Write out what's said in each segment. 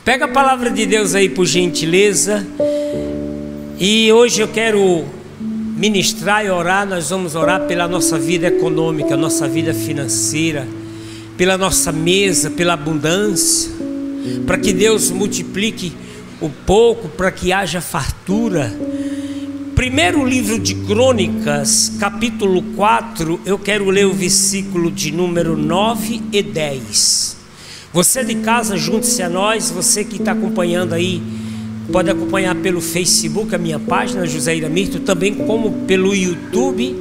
Pega a palavra de Deus aí, por gentileza. E hoje eu quero ministrar e orar. Nós vamos orar pela nossa vida econômica, nossa vida financeira, pela nossa mesa, pela abundância, para que Deus multiplique o pouco, para que haja fartura. Primeiro livro de Crônicas, capítulo 4, eu quero ler o versículo de número 9 e 10. Você de casa, junte-se a nós. Você que está acompanhando aí, pode acompanhar pelo Facebook, a minha página, José Iramirto, também como pelo YouTube,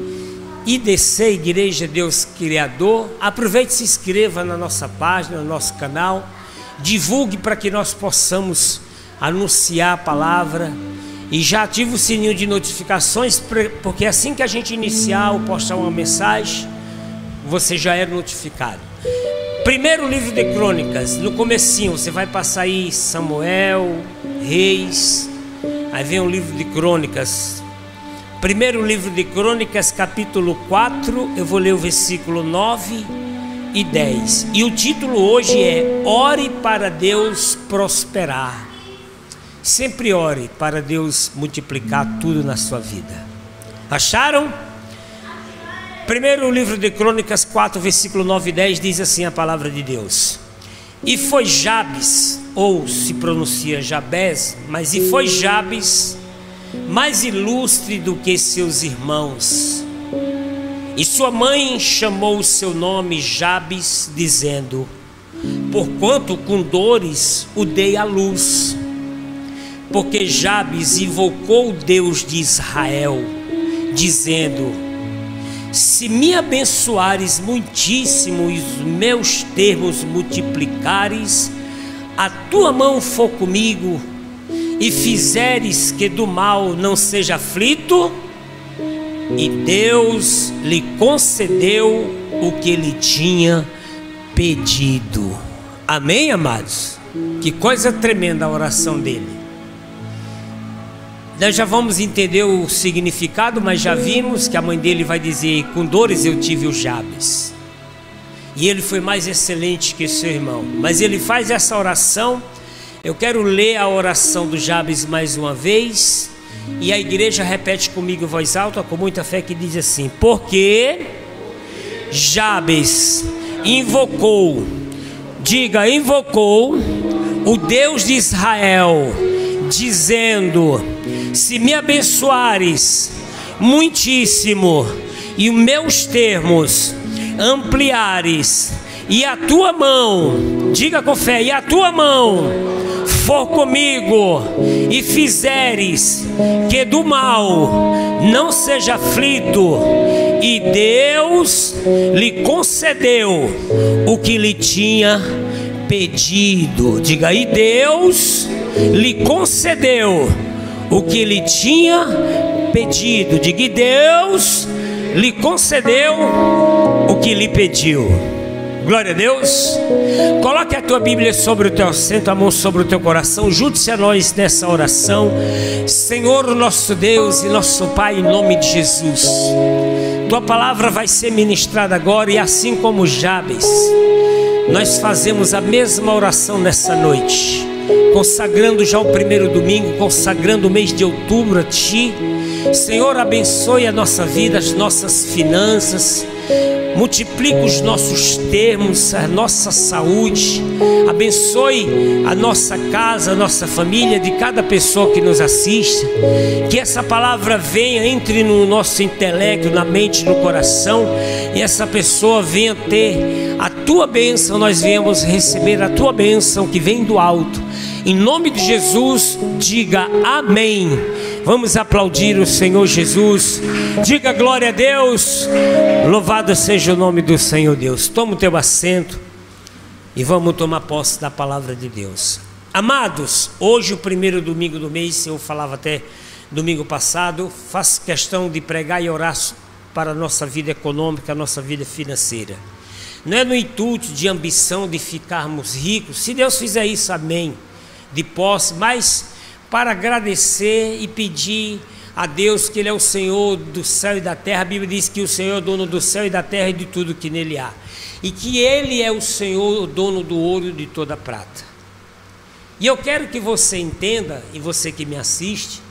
IDC, Igreja Deus Criador. Aproveite e se inscreva na nossa página, no nosso canal. Divulgue para que nós possamos anunciar a palavra. E já ative o sininho de notificações, porque assim que a gente iniciar ou postar uma mensagem, você já é notificado. Primeiro livro de Crônicas, no comecinho, você vai passar aí Samuel, Reis, aí vem o livro de Crônicas. Primeiro livro de Crônicas, capítulo 4, eu vou ler o versículo 9 e 10. E o título hoje é Ore para Deus prosperar. Sempre ore para Deus multiplicar tudo na sua vida. Acharam? Primeiro livro de Crônicas 4, versículo 9 e 10, diz assim a palavra de Deus: E foi Jabes, ou se pronuncia Jabés, mas e foi Jabes mais ilustre do que seus irmãos. E sua mãe chamou o seu nome Jabes, dizendo: Porquanto com dores o dei à luz. Porque Jabes invocou o Deus de Israel, dizendo: Se me abençoares muitíssimo e os meus termos multiplicares, a tua mão for comigo, e fizeres que do mal não seja aflito, e Deus lhe concedeu o que ele tinha pedido. Amém, amados? Que coisa tremenda a oração dele. Nós já vamos entender o significado, mas já vimos que a mãe dele vai dizer: com dores eu tive o Jabes. E ele foi mais excelente que seu irmão. Mas ele faz essa oração. Eu quero ler a oração do Jabes mais uma vez. E a igreja repete comigo em voz alta, com muita fé, que diz assim: Porque Jabes invocou, diga, invocou o Deus de Israel, dizendo: Se me abençoares muitíssimo e os meus termos ampliares, e a tua mão, diga com fé, e a tua mão for comigo, e fizeres que do mal não seja aflito, e Deus lhe concedeu o que lhe tinha pedido. Diga aí: Deus lhe concedeu o que ele tinha pedido. Diga: Deus lhe concedeu o que lhe pediu. Glória a Deus. Coloque a tua Bíblia sobre o teu assento, a mão sobre o teu coração. Junte-se a nós nessa oração. Senhor, nosso Deus e nosso Pai, em nome de Jesus, tua palavra vai ser ministrada agora. E assim como Jabes, nós fazemos a mesma oração nessa noite, consagrando já o primeiro domingo, consagrando o mês de outubro a Ti. Senhor, abençoe a nossa vida, as nossas finanças, multiplica os nossos termos, a nossa saúde, abençoe a nossa casa, a nossa família, de cada pessoa que nos assiste. Que essa palavra venha, entre no nosso intelecto, na mente, no coração, e essa pessoa venha ter a Tua bênção. Nós viemos receber a Tua bênção que vem do alto. Em nome de Jesus, diga amém. Vamos aplaudir o Senhor Jesus. Diga glória a Deus. Louvado seja o nome do Senhor Deus. Toma o teu assento e vamos tomar posse da palavra de Deus. Amados, hoje o primeiro domingo do mês, eu falava até domingo passado, faço questão de pregar e orar para a nossa vida econômica, a nossa vida financeira. Não é no intuito de ambição de ficarmos ricos. Se Deus fizer isso, amém, de posse, mas para agradecer e pedir a Deus que Ele é o Senhor do céu e da terra. A Bíblia diz que o Senhor é o dono do céu e da terra e de tudo que nele há, e que Ele é o Senhor, o dono do ouro e de toda a prata. E eu quero que você entenda, e você que me assiste,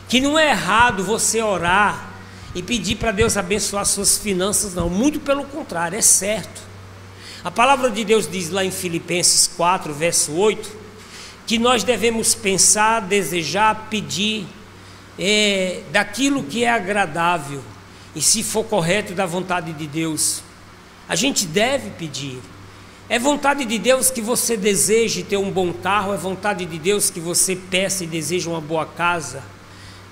que não é errado você orar e pedir para Deus abençoar suas finanças, não. Muito pelo contrário, é certo. A palavra de Deus diz lá em Filipenses 4, verso 8, que nós devemos pensar, desejar, pedir daquilo que é agradável, e se for correto da vontade de Deus. A gente deve pedir. É vontade de Deus que você deseje ter um bom carro, é vontade de Deus que você peça e deseje uma boa casa,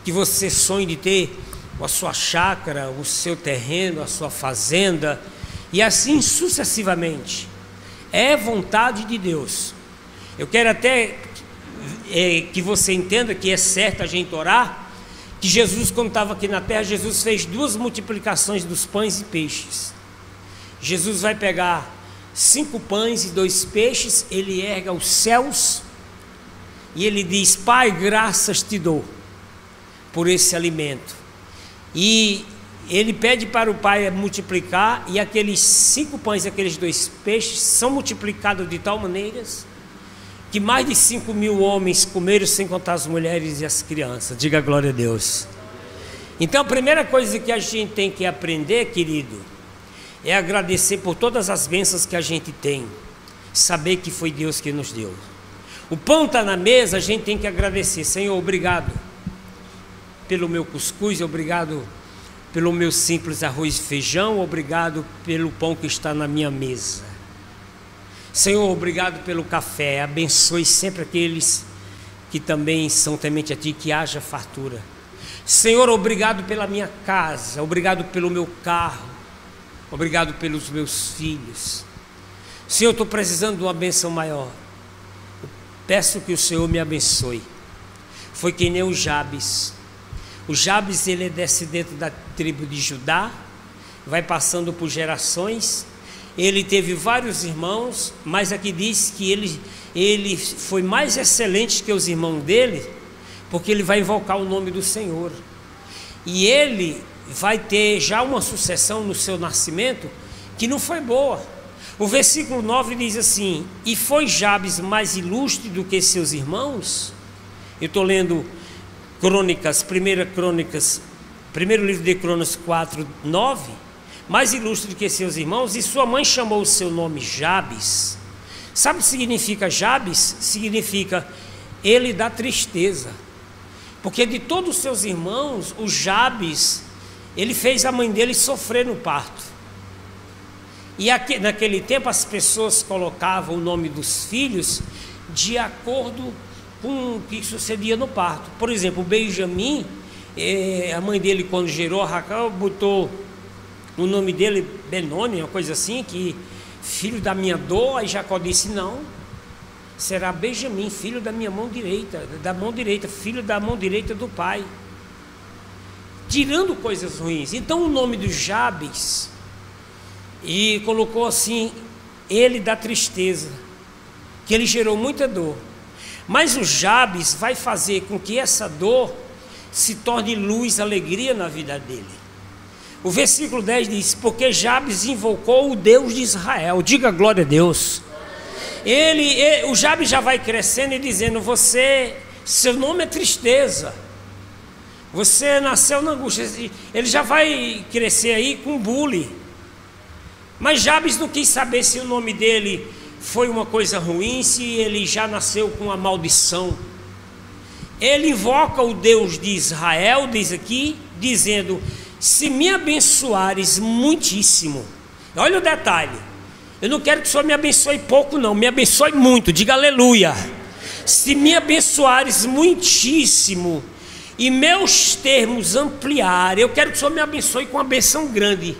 que você sonhe de ter a sua chácara, o seu terreno, a sua fazenda, e assim sucessivamente. É vontade de Deus. Eu quero até que você entenda que é certo a gente orar, que Jesus, quando estava aqui na terra, Jesus fez 2 multiplicações dos pães e peixes. Jesus vai pegar 5 pães e 2 peixes, ele erga os céus e ele diz: Pai, graças te dou por esse alimento. E ele pede para o Pai multiplicar, e aqueles 5 pães e aqueles 2 peixes são multiplicados de tal maneira que mais de 5.000 homens comeram, sem contar as mulheres e as crianças. Diga glória a Deus. Então a primeira coisa que a gente tem que aprender, querido, é agradecer por todas as bênçãos que a gente tem, saber que foi Deus que nos deu. O pão está na mesa, a gente tem que agradecer. Senhor, obrigado pelo meu cuscuz, obrigado pelo meu simples arroz e feijão, obrigado pelo pão que está na minha mesa. Senhor, obrigado pelo café, abençoe sempre aqueles que também são temente a Ti, que haja fartura. Senhor, obrigado pela minha casa, obrigado pelo meu carro, obrigado pelos meus filhos. Senhor, eu estou precisando de uma bênção maior. Eu peço que o Senhor me abençoe. Foi que nem o Jabes. O Jabes, ele é descendente da tribo de Judá, vai passando por gerações. Ele teve vários irmãos, mas aqui diz que ele foi mais excelente que os irmãos dele, porque ele vai invocar o nome do Senhor. E ele vai ter já uma sucessão no seu nascimento que não foi boa. O versículo 9 diz assim: e foi Jabes mais ilustre do que seus irmãos? Eu estou lendo Crônicas, primeiro livro de Crônicas 4, 9. Mais ilustre do que seus irmãos, e sua mãe chamou o seu nome Jabes. Sabe o que significa Jabes? Significa ele dá tristeza, porque de todos os seus irmãos, o Jabes, ele fez a mãe dele sofrer no parto. E aqui, naquele tempo as pessoas colocavam o nome dos filhos de acordo com o que sucedia no parto. Por exemplo, o Benjamim, a mãe dele, quando gerou a Raquel, botou o nome dele Benoni, uma coisa assim, que filho da minha dor. Aí Jacó disse: não, será Benjamim, filho da minha mão direita, filho da mão direita do pai, tirando coisas ruins. Então o nome do Jabes, e colocou assim, ele dá tristeza, que ele gerou muita dor. Mas o Jabes vai fazer com que essa dor se torne luz, alegria na vida dele. O versículo 10 diz: porque Jabes invocou o Deus de Israel. Diga glória a Deus. O Jabes já vai crescendo e dizendo: seu nome é tristeza, você nasceu na angústia. Ele já vai crescer aí com bullying. Mas Jabes não quis saber se o nome dele foi uma coisa ruim, se ele já nasceu com uma maldição. Ele invoca o Deus de Israel, diz aqui, dizendo: se me abençoares muitíssimo. Olha o detalhe, eu não quero que o Senhor me abençoe pouco não, me abençoe muito, diga aleluia. Se me abençoares muitíssimo e meus termos ampliarem, eu quero que o Senhor me abençoe com uma benção grande,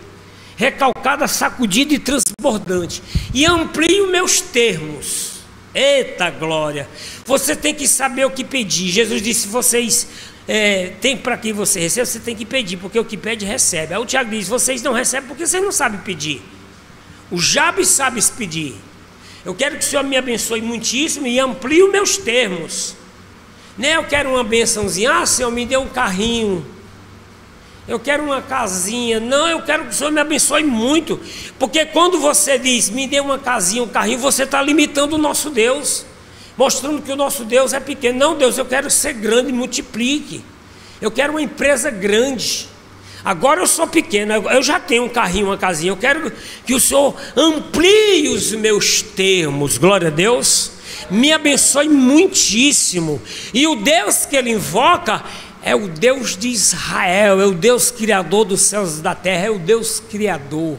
recalcada, sacudida e transbordante, e amplie os meus termos. Eita glória! Você tem que saber o que pedir. Jesus disse: vocês tem para quem você recebe, você tem que pedir, porque o que pede recebe. Aí o Tiago diz: vocês não recebem porque vocês não sabem pedir. O Jabes sabe pedir. Eu quero que o Senhor me abençoe muitíssimo e amplie os meus termos. Nem eu quero uma bençãozinha: Senhor, me dê um carrinho, eu quero uma casinha. Não, eu quero que o Senhor me abençoe muito. Porque quando você diz: me dê uma casinha, um carrinho, você está limitando o nosso Deus. mostrando que o nosso Deus é pequeno. Não, Deus, eu quero ser grande e multiplique. Eu quero uma empresa grande. Agora eu sou pequeno, eu já tenho um carrinho, uma casinha. Eu quero que o Senhor amplie os meus termos. Glória a Deus. Me abençoe muitíssimo. E o Deus que ele invoca é o Deus de Israel, é o Deus criador dos céus e da terra, é o Deus criador.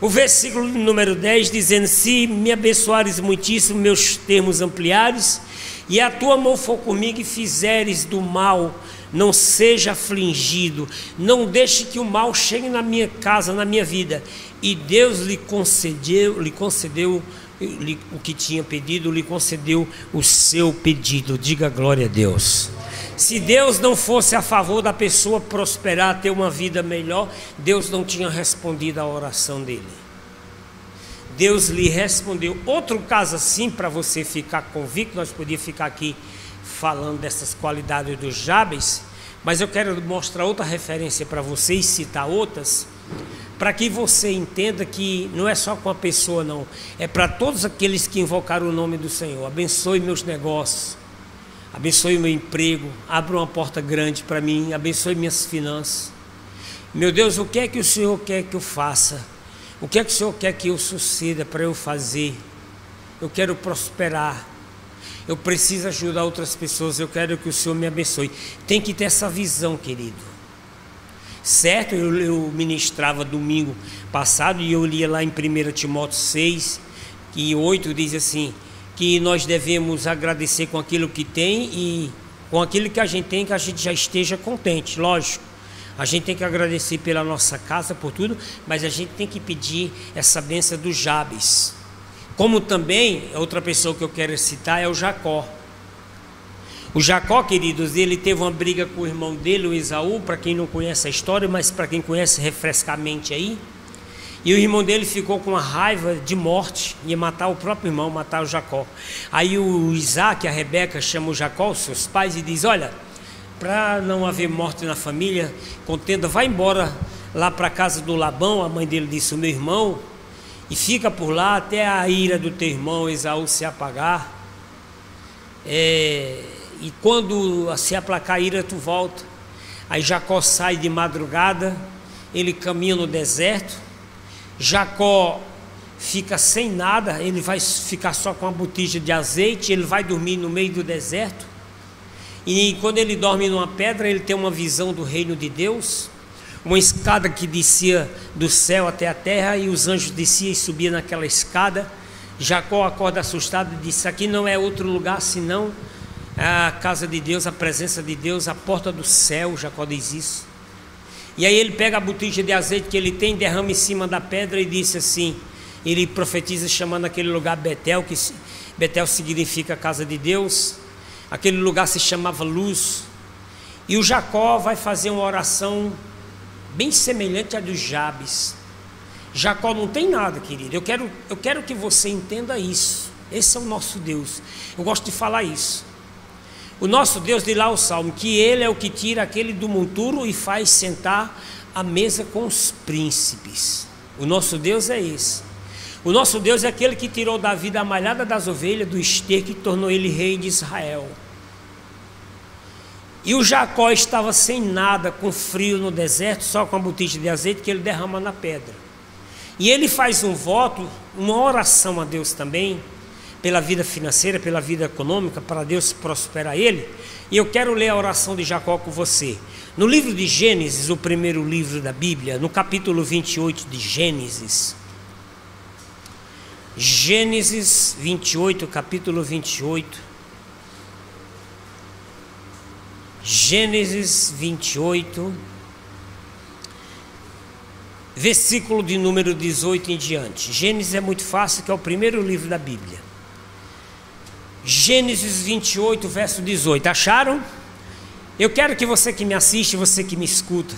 O versículo número 10 dizendo: se me abençoares muitíssimo, meus termos ampliares, e a tua mão for comigo e fizeres do mal, não seja afligido, não deixe que o mal chegue na minha casa, na minha vida. E Deus lhe concedeu o que tinha pedido, lhe concedeu o seu pedido. Diga glória a Deus. Se Deus não fosse a favor da pessoa prosperar, ter uma vida melhor, Deus não tinha respondido a oração dele. Deus lhe respondeu. Outro caso assim, para você ficar convicto, nós podíamos ficar aqui falando dessas qualidades do Jabes, mas eu quero mostrar outra referência para você e citar outras, para que você entenda que não é só com a pessoa não, é para todos aqueles que invocaram o nome do Senhor. Abençoe meus negócios, abençoe meu emprego, abra uma porta grande para mim, abençoe minhas finanças. Meu Deus, o que é que o Senhor quer que eu faça? O que é que o Senhor quer que eu suceda para eu fazer? Eu quero prosperar, eu preciso ajudar outras pessoas, eu quero que o Senhor me abençoe. Tem que ter essa visão, querido. Certo, eu ministrava domingo passado e eu lia lá em 1 Timóteo 6 e 8, diz assim, que nós devemos agradecer com aquilo que tem e com aquilo que a gente tem, que a gente já esteja contente. Lógico, a gente tem que agradecer pela nossa casa, por tudo, mas a gente tem que pedir essa bênção do Jabes. Como também, outra pessoa que eu quero citar é o Jacó. O Jacó, queridos, ele teve uma briga com o irmão dele, o Esaú, para quem não conhece a história, mas para quem conhece, refresca a mente aí. E o irmão dele ficou com uma raiva de morte, ia matar o próprio irmão, matar o Jacó. Aí o Isaac, a Rebeca, chama o Jacó, os seus pais, e diz: olha, para não haver morte na família, contenda, vai embora lá para a casa do Labão, a mãe dele disse, o meu irmão, e fica por lá até a ira do teu irmão Esaú se apagar. E quando se aplacar a ira, tu volta. Aí Jacó sai de madrugada, ele caminha no deserto. Jacó fica sem nada, ele vai ficar só com uma botija de azeite, ele vai dormir no meio do deserto. E quando ele dorme numa pedra, ele tem uma visão do reino de Deus, uma escada que descia do céu até a terra, e os anjos desciam e subiam naquela escada. Jacó acorda assustado e diz: aqui não é outro lugar senão a casa de Deus, a presença de Deus, a porta do céu. Jacó diz isso. E aí ele pega a botija de azeite que ele tem, derrama em cima da pedra e disse assim, ele profetiza chamando aquele lugar Betel, que Betel significa casa de Deus. Aquele lugar se chamava Luz. E o Jacó vai fazer uma oração bem semelhante à dos Jabes. Jacó não tem nada, querido. Eu quero que você entenda isso. Esse é o nosso Deus. Eu gosto de falar isso. O nosso Deus, diz lá o Salmo, que Ele é o que tira aquele do monturo e faz sentar à mesa com os príncipes. O nosso Deus é esse. O nosso Deus é aquele que tirou Davi da malhada das ovelhas, do esterco, e tornou ele rei de Israel. E o Jacó estava sem nada, com frio no deserto, só com a botija de azeite que ele derrama na pedra. E ele faz um voto, uma oração a Deus também, pela vida financeira, pela vida econômica, para Deus prosperar ele. E eu quero ler a oração de Jacó com você. No livro de Gênesis, o primeiro livro da Bíblia, no capítulo 28 de Gênesis. Gênesis 28, capítulo 28. Gênesis 28, versículo de número 18 em diante. Gênesis é muito fácil, que é o primeiro livro da Bíblia. Gênesis 28, verso 18. Acharam? Eu quero que você que me assiste, você que me escuta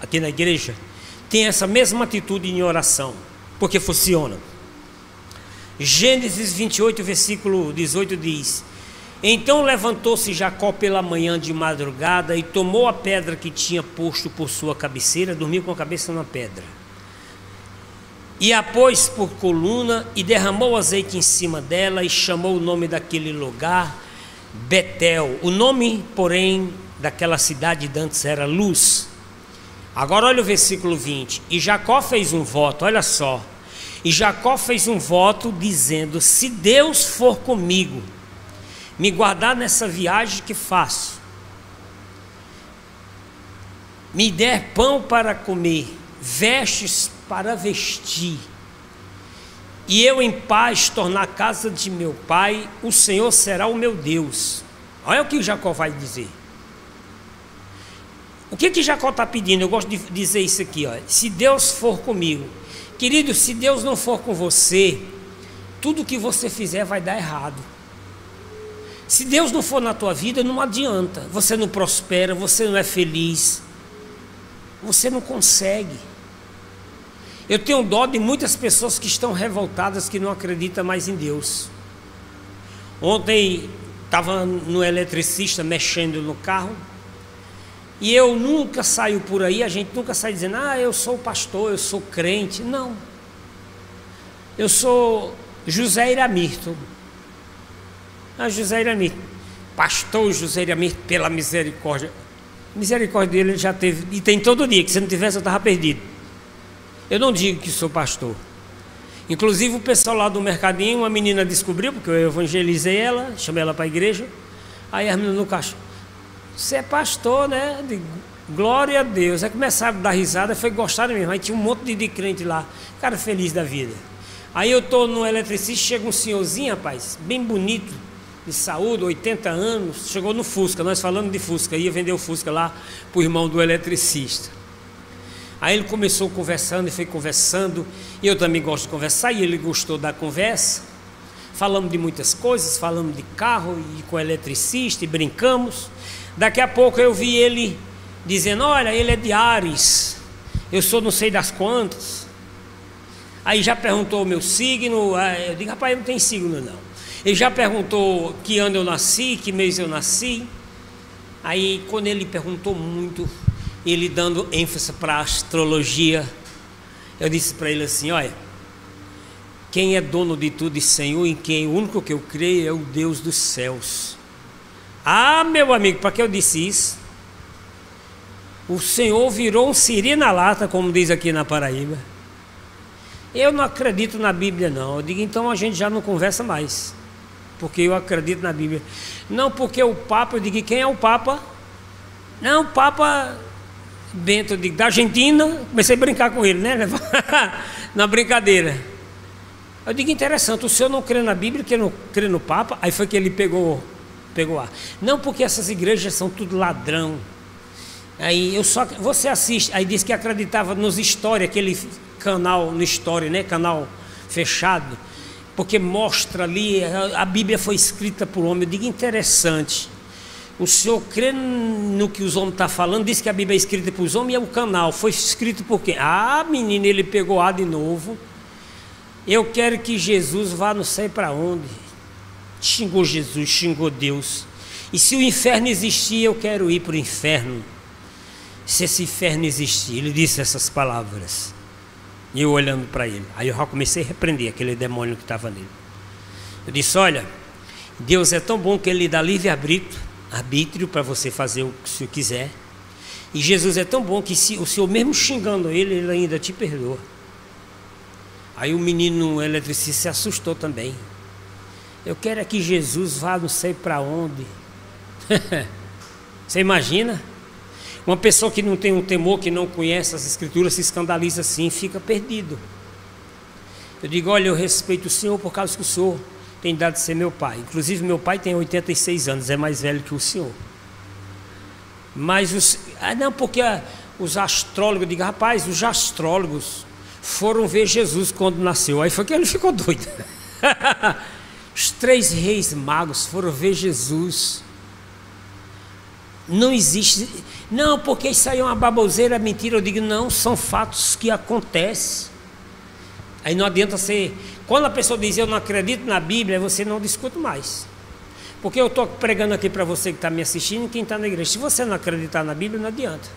aqui na igreja, tenha essa mesma atitude em oração, porque funciona. Gênesis 28, versículo 18 diz: então levantou-se Jacó pela manhã de madrugada e tomou a pedra que tinha posto por sua cabeceira, dormiu com a cabeça na pedra, e a pôs por coluna e derramou azeite em cima dela e chamou o nome daquele lugar Betel. O nome, porém, daquela cidade de antes era Luz. Agora olha o versículo 20. E Jacó fez um voto, olha só. E Jacó fez um voto dizendo: se Deus for comigo, me guardar nessa viagem que faço, me der pão para comer, vestes para vestir, e eu em paz tornar a casa de meu pai, o Senhor será o meu Deus. Olha o que Jacó vai dizer. O que Jacó está pedindo? Eu gosto de dizer isso aqui, ó. Se Deus for comigo. Querido, se Deus não for com você, tudo que você fizer vai dar errado. Se Deus não for na tua vida, não adianta. Você não prospera, você não é feliz, você não consegue. Eu tenho dó de muitas pessoas que estão revoltadas, que não acreditam mais em Deus. Ontem estava no eletricista mexendo no carro, e eu nunca saio por aí, a gente nunca sai dizendo: ah, eu sou pastor, eu sou crente. Não. Eu sou José Iramirto. Ah, José Iramirto. Pastor José Iramirto, pela misericórdia. Misericórdia dele ele já teve, e tem todo dia, que se não tivesse eu estava perdido. Eu não digo que sou pastor. Inclusive o pessoal lá do mercadinho, uma menina descobriu, porque eu evangelizei ela, chamei ela para a igreja. Aí as meninas no caixa: você é pastor, né? Eu digo, glória a Deus. Aí começaram a dar risada, foi gostar mesmo. Aí tinha um monte de crente lá, cara feliz da vida. Aí eu estou no eletricista, chega um senhorzinho, rapaz, bem bonito, de saúde, 80 anos, chegou no Fusca, nós falando de Fusca, ia vender o Fusca lá para o irmão do eletricista. Aí ele começou conversando e foi conversando, e eu também gosto de conversar, e ele gostou da conversa. Falamos de muitas coisas, falamos de carro e com o eletricista e brincamos. Daqui a pouco eu vi ele dizendo: olha, ele é de Áries, eu sou não sei das quantas. Aí já perguntou o meu signo. Eu digo: rapaz, eu não tenho signo não. Ele já perguntou que ano eu nasci, que mês eu nasci. Aí quando ele perguntou muito, ele dando ênfase para a astrologia, eu disse para ele assim: olha, quem é dono de tudo e Senhor, em quem o único que eu creio é o Deus dos céus. Ah, meu amigo, para que eu disse isso? O Senhor virou um siri na lata, como diz aqui na Paraíba. Eu não acredito na Bíblia não. Eu digo: então a gente já não conversa mais, porque eu acredito na Bíblia. Não, porque o Papa, eu digo: quem é o Papa? Não, o Papa Bento, eu digo, da Argentina. Comecei a brincar com ele, né? Na brincadeira. Eu digo: interessante, o senhor não crê na Bíblia, que não crê no Papa? Aí foi que ele pegou ar. Não, porque essas igrejas são tudo ladrão. Aí você assiste, aí disse que acreditava nos História, aquele canal no História, né? Canal fechado, porque mostra ali, a Bíblia foi escrita por homem. Eu digo: interessante. O senhor crê no que os homens estão falando? Diz que a Bíblia é escrita por os homens, e o canal foi escrito por quem? Ah, menino, ele pegou ar de novo. Eu quero que Jesus vá não sei para onde. Xingou Jesus, xingou Deus. E se o inferno existir, eu quero ir para o inferno. Se esse inferno existir, ele disse essas palavras. E eu olhando para ele, aí eu já comecei a repreender aquele demônio que estava nele. Eu disse: olha, Deus é tão bom que ele dá livre-arbítrio para você fazer o que o senhor quiser. E Jesus é tão bom que se o senhor mesmo xingando ele, ele ainda te perdoa. Aí o menino eletricista se assustou também. Eu quero é que Jesus vá não sei para onde. Você imagina? Uma pessoa que não tem um temor, que não conhece as escrituras, se escandaliza assim, fica perdido. Eu digo: olha, eu respeito o senhor por causa que o senhor tem dado de ser meu pai. Inclusive meu pai tem 86 anos, é mais velho que o senhor. Mas não, porque os astrólogos, eu digo: rapaz, os astrólogos foram ver Jesus quando nasceu. Aí foi que ele ficou doido. Os 3 reis magos foram ver Jesus. Não existe. Não, porque isso aí é uma baboseira, mentira. Eu digo: não, são fatos que acontecem. Aí não adianta ser. Quando a pessoa diz: eu não acredito na Bíblia, você não discute mais. Porque eu estou pregando aqui para você que está me assistindo e quem está na igreja. Se você não acreditar na Bíblia, não adianta.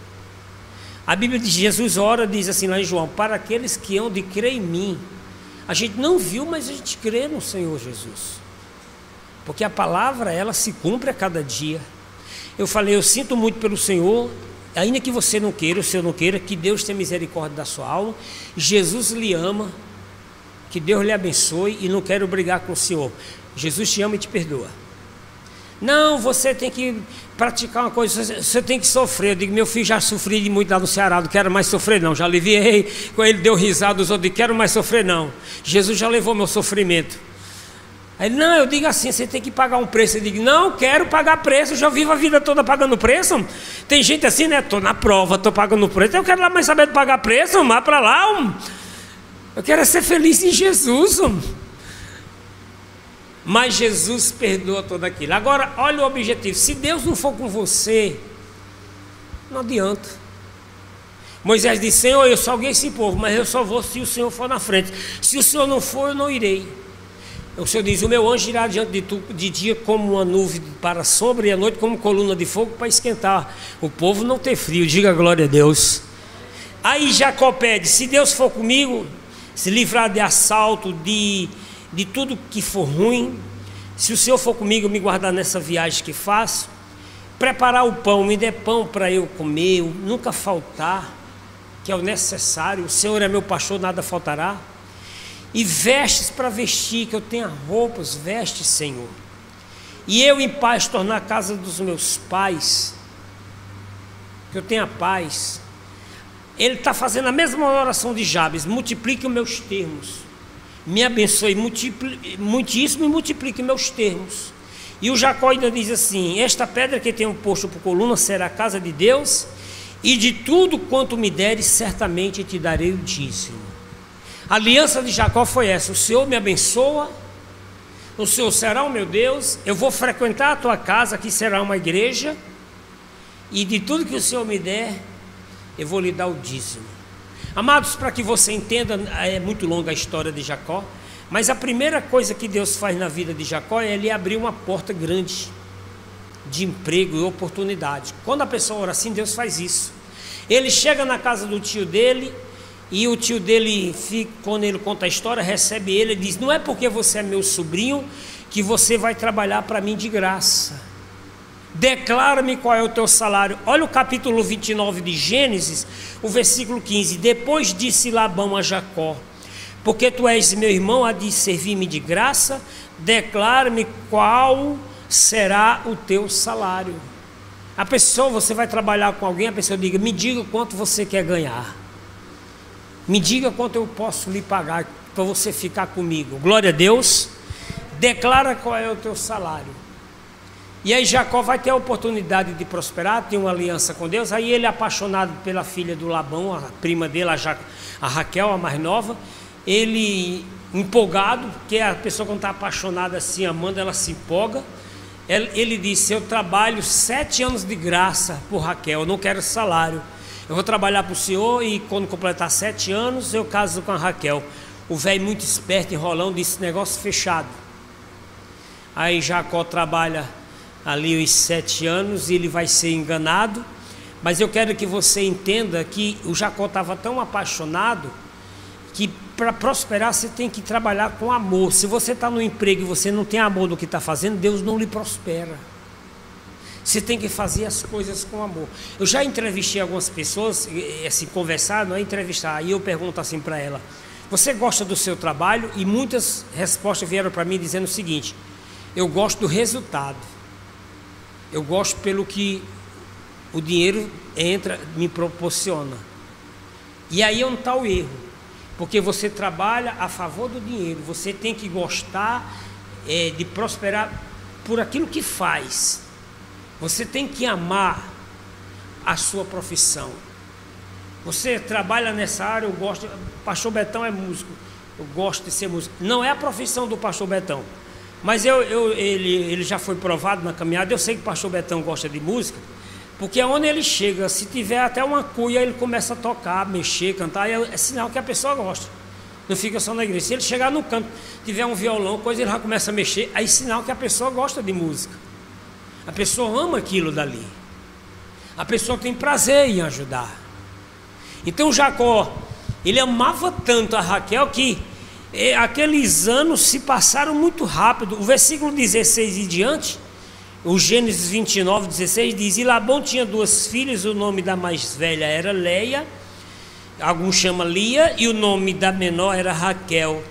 A Bíblia de Jesus ora, diz assim lá em João: para aqueles que hão de crer em mim. A gente não viu, mas a gente crê no Senhor Jesus, porque a palavra, ela se cumpre a cada dia. Eu falei, eu sinto muito pelo Senhor, ainda que você não queira, o Senhor não queira, que Deus tenha misericórdia da sua alma. Jesus lhe ama, que Deus lhe abençoe, e não quero brigar com o Senhor. Jesus te ama e te perdoa. Não, você tem que praticar uma coisa, você tem que sofrer. Eu digo, meu filho, já sofri de muito lá no Ceará, não quero mais sofrer não. Já aliviei, com ele deu risada, os outros, não quero mais sofrer não. Jesus já levou meu sofrimento. Aí, não, eu digo assim, você tem que pagar um preço. Eu digo, não quero pagar preço, eu já vivo a vida toda pagando preço. Tem gente assim, né, estou na prova, estou pagando preço, eu quero lá mais saber de pagar preço, vá para lá. Eu quero ser feliz em Jesus. Mas Jesus perdoa tudo aquilo. Agora, olha o objetivo. Se Deus não for com você, não adianta. Moisés disse, Senhor, eu só guiei esse povo, mas eu só vou se o Senhor for na frente. Se o Senhor não for, eu não irei. O Senhor diz, o meu anjo irá diante de tu de dia como uma nuvem para a sombra, e à noite como coluna de fogo para esquentar o povo não ter frio. Diga glória a Deus. Aí Jacó pede, se Deus for comigo, se livrar de assalto, de tudo que for ruim, se o Senhor for comigo, me guardar nessa viagem que faço, preparar o pão, me dê pão para eu comer, nunca faltar, que é o necessário, o Senhor é meu pastor, nada faltará, e vestes para vestir, que eu tenha roupas, vestes, Senhor, e eu em paz tornar a casa dos meus pais, que eu tenha paz. Ele está fazendo a mesma oração de Jabes, multiplique os meus termos, me abençoe muitíssimo e multiplique meus termos. E o Jacó ainda diz assim, esta pedra que tenho posto por coluna será a casa de Deus, e de tudo quanto me deres, certamente te darei o dízimo. A aliança de Jacó foi essa, o Senhor me abençoa, o Senhor será o meu Deus, eu vou frequentar a tua casa, que será uma igreja, e de tudo que o Senhor me der, eu vou lhe dar o dízimo. Amados, para que você entenda, é muito longa a história de Jacó, mas a primeira coisa que Deus faz na vida de Jacó é ele abrir uma porta grande de emprego e oportunidade. Quando a pessoa ora assim, Deus faz isso. Ele chega na casa do tio dele, e o tio dele, quando ele conta a história, recebe ele e diz, não é porque você é meu sobrinho que você vai trabalhar para mim de graça. Declara-me qual é o teu salário. Olha o capítulo 29 de Gênesis, o versículo 15. Depois disse Labão a Jacó, porque tu és meu irmão, há de servir-me de graça, declara-me qual será o teu salário. A pessoa, você vai trabalhar com alguém, a pessoa diga, me diga quanto você quer ganhar, me diga quanto eu posso lhe pagar para você ficar comigo. Glória a Deus. Declara qual é o teu salário. E aí Jacó vai ter a oportunidade de prosperar, tem uma aliança com Deus. Aí ele é apaixonado pela filha do Labão, a prima dele, a Raquel, a mais nova. Ele empolgado, porque a pessoa quando está apaixonada assim, amando, ela se empolga. Ele disse, eu trabalho 7 anos de graça por Raquel, eu não quero salário. Eu vou trabalhar para o Senhor e quando completar 7 anos eu caso com a Raquel. O velho muito esperto, enrolão, disse, negócio fechado. Aí Jacó trabalha ali os 7 anos e ele vai ser enganado. Mas eu quero que você entenda que o Jacó estava tão apaixonado que para prosperar você tem que trabalhar com amor. Se você está no emprego e você não tem amor no que está fazendo, Deus não lhe prospera. Você tem que fazer as coisas com amor. Eu já entrevistei algumas pessoas, assim, conversar, não é entrevistar, aí eu pergunto assim para ela, você gosta do seu trabalho? E muitas respostas vieram para mim dizendo o seguinte, eu gosto do resultado, eu gosto pelo que o dinheiro entra, me proporciona. E aí onde está o erro, porque você trabalha a favor do dinheiro, você tem que gostar de prosperar por aquilo que faz. Você tem que amar a sua profissão. Você trabalha nessa área, eu gosto. Pastor Betão é músico, eu gosto de ser músico. Não é a profissão do pastor Betão, mas ele já foi provado na caminhada. Eu sei que o pastor Betão gosta de música, porque onde ele chega, se tiver até uma cuia, ele começa a tocar, mexer, cantar, é sinal que a pessoa gosta. Não fica só na igreja. Se ele chegar no canto, tiver um violão, coisa, ele já começa a mexer, aí é sinal que a pessoa gosta de música. A pessoa ama aquilo dali. A pessoa tem prazer em ajudar. Então Jacó, ele amava tanto a Raquel que aqueles anos se passaram muito rápido. O versículo 16 e diante, o Gênesis 29, 16 diz: e Labão tinha 2 filhas, o nome da mais velha era Leia, alguns chamam Lia, e o nome da menor era Raquel.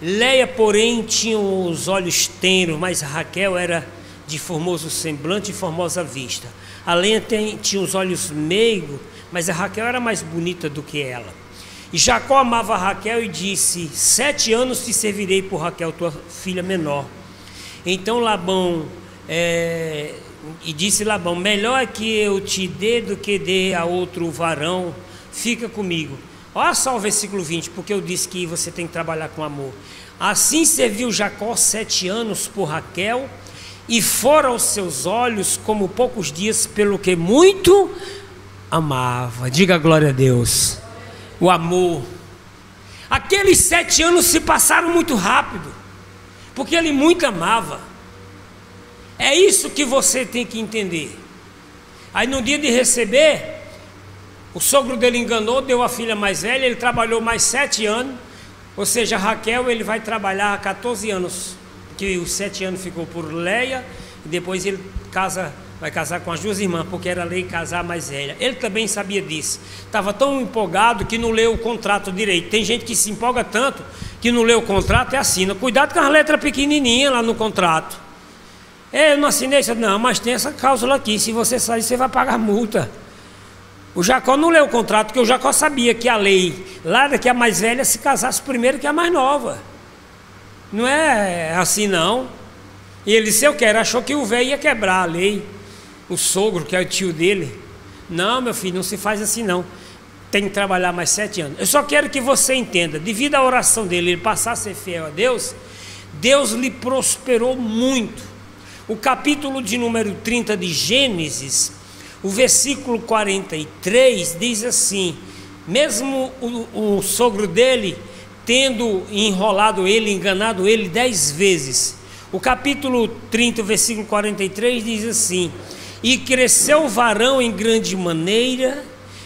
Leia, porém, tinha os olhos tenros, mas Raquel era de formoso semblante e formosa vista. A Leia tinha os olhos meigos, mas a Raquel era mais bonita do que ela. E Jacó amava a Raquel e disse: 7 anos te servirei por Raquel, tua filha menor. Então Labão, e disse Labão: melhor é que eu te dê do que dê a outro varão, fica comigo. Olha só o versículo 20, porque eu disse que você tem que trabalhar com amor. Assim serviu Jacó 7 anos por Raquel, e fora aos seus olhos como poucos dias, pelo que muito amava. Diga glória a Deus. O amor. Aqueles 7 anos se passaram muito rápido, porque ele muito amava. É isso que você tem que entender. Aí no dia de receber, o sogro dele enganou, deu a filha mais velha, ele trabalhou mais 7 anos, ou seja, Raquel ele vai trabalhar 14 anos, que os 7 anos ficou por Leia, e depois ele vai casar com as 2 irmãs, porque era lei casar mais velha. Ele também sabia disso, estava tão empolgado que não leu o contrato direito. Tem gente que se empolga tanto que não leu o contrato e assina. Cuidado com as letras pequenininhas lá no contrato. Eu não assinei isso, não, mas tem essa cláusula aqui, se você sair você vai pagar multa. O Jacó não leu o contrato, porque o Jacó sabia que a lei lá da que a mais velha se casasse primeiro que a mais nova. Não é assim não. E ele disse: eu quero. Achou que o velho ia quebrar a lei. O sogro, que é o tio dele: não, meu filho, não se faz assim não, tem que trabalhar mais 7 anos. Eu só quero que você entenda, devido à oração dele, ele passar a ser fiel a Deus, Deus lhe prosperou muito. O capítulo de número 30 de Gênesis, o versículo 43 diz assim: mesmo o sogro dele tendo enrolado ele, enganado ele 10 vezes, o capítulo 30, versículo 43 diz assim: e cresceu o varão em grande maneira,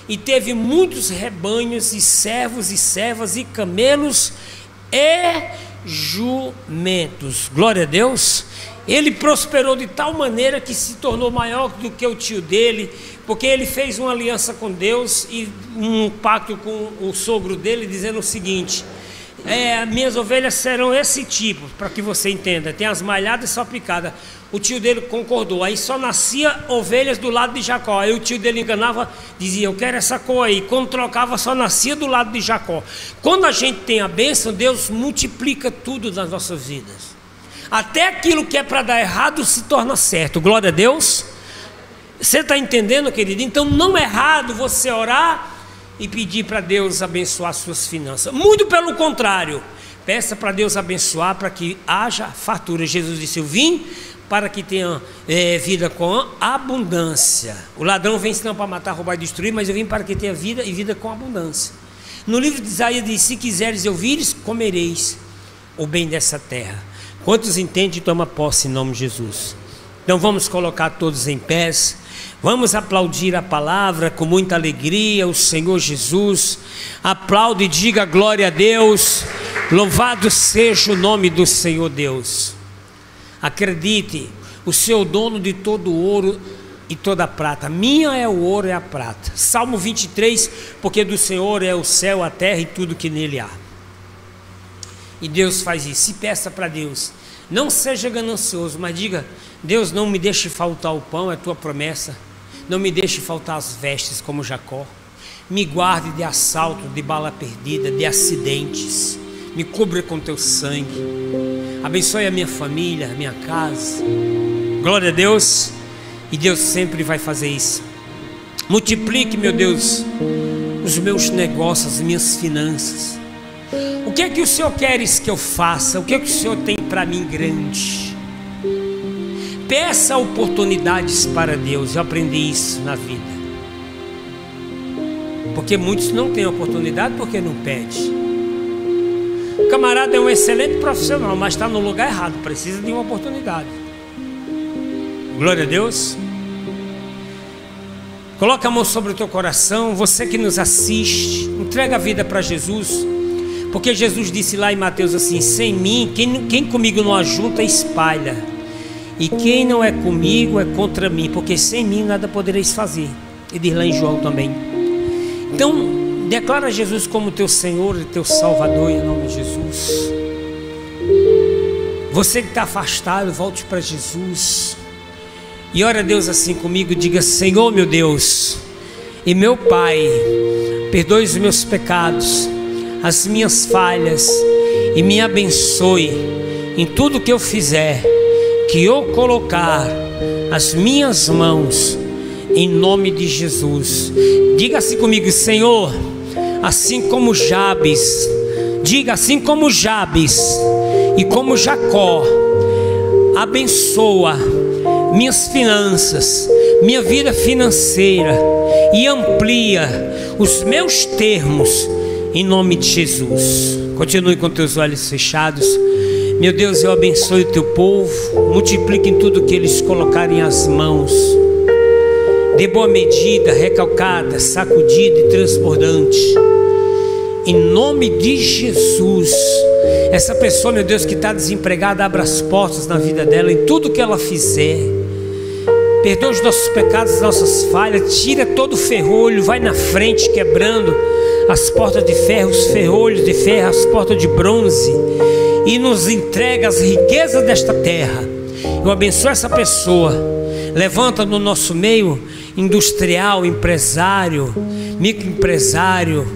e teve muitos rebanhos, e servos e servas, e camelos e jumentos. Glória a Deus. Ele prosperou de tal maneira que se tornou maior do que o tio dele, porque ele fez uma aliança com Deus e um pacto com o sogro dele, dizendo o seguinte: minhas ovelhas serão esse tipo, para que você entenda, tem as malhadas e só picadas. O tio dele concordou, aí só nascia ovelhas do lado de Jacó. Aí o tio dele enganava, dizia: eu quero essa cor aí. Quando trocava, só nascia do lado de Jacó. Quando a gente tem a bênção, Deus multiplica tudo nas nossas vidas. Até aquilo que é para dar errado se torna certo. Glória a Deus. Você está entendendo, querido? Então não é errado você orar e pedir para Deus abençoar suas finanças. Muito pelo contrário, peça para Deus abençoar, para que haja fartura. Jesus disse: eu vim para que tenha vida com abundância. O ladrão vem senão para matar, roubar e destruir, mas eu vim para que tenha vida e vida com abundância. No livro de Isaías diz: se quiseres ouvires, comereis o bem dessa terra. Quantos entendem e tomam posse em nome de Jesus? Então vamos colocar todos em pés, vamos aplaudir a palavra com muita alegria, o Senhor Jesus. Aplaude e diga glória a Deus. Louvado seja o nome do Senhor Deus. Acredite, o Senhor dono de todo o ouro e toda a prata. Minha é o ouro e a prata. Salmo 23, porque do Senhor é o céu, a terra e tudo que nele há. E Deus faz isso. Se peça para Deus, não seja ganancioso, mas diga: Deus, não me deixe faltar o pão, é tua promessa. Não me deixe faltar as vestes como Jacó. Me guarde de assalto, de bala perdida, de acidentes. Me cubra com teu sangue. Abençoe a minha família, a minha casa. Glória a Deus. E Deus sempre vai fazer isso. Multiplique, meu Deus, os meus negócios, as minhas finanças. O que é que o Senhor queres que eu faça? O que é que o Senhor tem para mim grande? Peça oportunidades para Deus. Eu aprendi isso na vida, porque muitos não têm oportunidade porque não pedem. O camarada é um excelente profissional, mas está no lugar errado, precisa de uma oportunidade. Glória a Deus. Coloca a mão sobre o teu coração. Você que nos assiste, entrega a vida para Jesus. Porque Jesus disse lá em Mateus assim: sem mim, quem comigo não ajunta, espalha. E quem não é comigo é contra mim, porque sem mim nada podereis fazer. E diz lá em João também. Então, declara Jesus como teu Senhor e teu Salvador, em nome de Jesus. Você que está afastado, volte para Jesus. E ora a Deus assim comigo, diga: Senhor meu Deus e meu Pai, perdoe os meus pecados, as minhas falhas, e me abençoe em tudo que eu fizer, que eu colocar as minhas mãos, em nome de Jesus. Diga assim comigo: Senhor, assim como Jabes, diga assim como Jabes e como Jacó, abençoa minhas finanças, minha vida financeira, e amplia os meus termos, em nome de Jesus. Continue com teus olhos fechados. Meu Deus, eu abençoe o teu povo, multiplique em tudo que eles colocarem as mãos, de boa medida, recalcada, sacudida e transbordante, em nome de Jesus. Essa pessoa, meu Deus, que está desempregada, abra as portas na vida dela, em tudo que ela fizer. Perdoa os nossos pecados, as nossas falhas, tira todo o ferrolho, vai na frente quebrando as portas de ferro, os ferrolhos de ferro, as portas de bronze, e nos entrega as riquezas desta terra. Eu abençoo essa pessoa, levanta no nosso meio industrial, empresário, microempresário,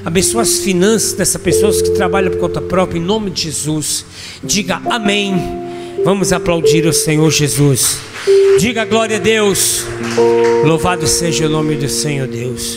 abençoa as finanças dessas pessoas que trabalham por conta própria, em nome de Jesus. Diga amém. Vamos aplaudir o Senhor Jesus. Diga glória a Deus. Louvado seja o nome do Senhor Deus.